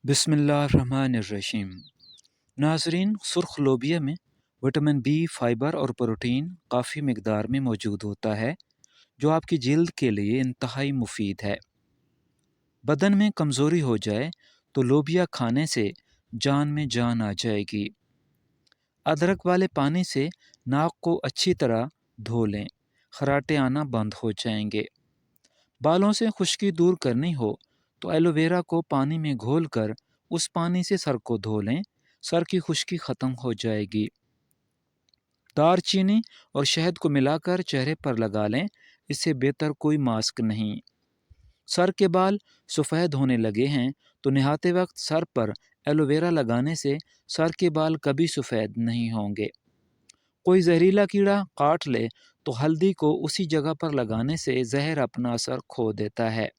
बिस्मिल्लाहिर्रहमानिर्रहीम। नाज़रीन, सुर्ख लोबिया में विटामिन बी, फाइबर और प्रोटीन काफ़ी मकदार में मौजूद होता है, जो आपकी जल्द के लिए इंतहाई मुफीद है। बदन में कमज़ोरी हो जाए तो लोबिया खाने से जान में जान आ जाएगी। अदरक वाले पानी से नाक को अच्छी तरह धो लें, खराटे आना बंद हो जाएंगे। बालों से खुश्की दूर करनी हो तो एलोवेरा को पानी में घोलकर उस पानी से सर को धो लें, सर की खुश्की ख़त्म हो जाएगी। दारचीनी और शहद को मिलाकर चेहरे पर लगा लें, इससे बेहतर कोई मास्क नहीं। सर के बाल सफ़ेद होने लगे हैं तो नहाते वक्त सर पर एलोवेरा लगाने से सर के बाल कभी सफ़ेद नहीं होंगे। कोई जहरीला कीड़ा काट ले तो हल्दी को उसी जगह पर लगाने से जहर अपना असर खो देता है।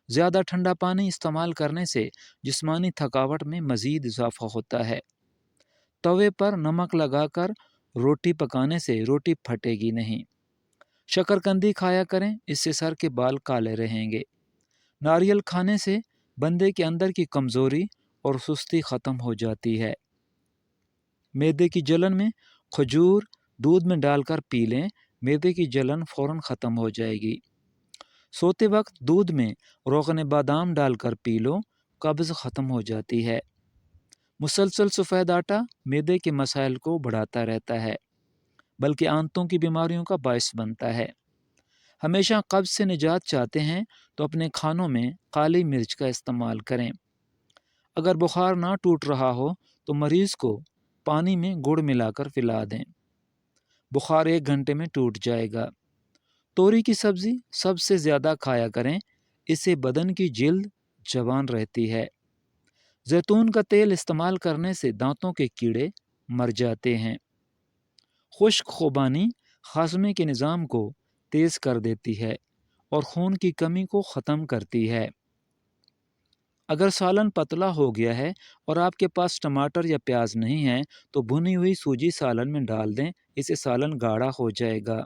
ज़्यादा ठंडा पानी इस्तेमाल करने से जिस्मानी थकावट में मज़ीद इजाफा होता है। तवे पर नमक लगाकर रोटी पकाने से रोटी फटेगी नहीं। शकरकंदी खाया करें, इससे सर के बाल काले रहेंगे। नारियल खाने से बंदे के अंदर की कमज़ोरी और सुस्ती ख़त्म हो जाती है। मैदे की जलन में खजूर दूध में डालकर पी लें, मैदे की जलन फ़ौरन ख़त्म हो जाएगी। सोते वक्त दूध में रोगन बादाम डालकर पी लो, कब्ज़ ख़त्म हो जाती है। मुसलसल सफ़ेद आटा मैदे के मसाइल को बढ़ाता रहता है, बल्कि आंतों की बीमारियों का बायस बनता है। हमेशा कब्ज़ से निजात चाहते हैं तो अपने खानों में काली मिर्च का इस्तेमाल करें। अगर बुखार ना टूट रहा हो तो मरीज़ को पानी में गुड़ मिलाकर पिला दें, बुखार 1 घंटे में टूट जाएगा। तोरी की सब्ज़ी सबसे ज़्यादा खाया करें, इससे बदन की जिल्द जवान रहती है। जैतून का तेल इस्तेमाल करने से दांतों के कीड़े मर जाते हैं। खुश्क खुबानी हाजमे के निज़ाम को तेज़ कर देती है और खून की कमी को ख़त्म करती है। अगर सालन पतला हो गया है और आपके पास टमाटर या प्याज नहीं है तो भुनी हुई सूजी सालन में डाल दें, इससे सालन गाढ़ा हो जाएगा।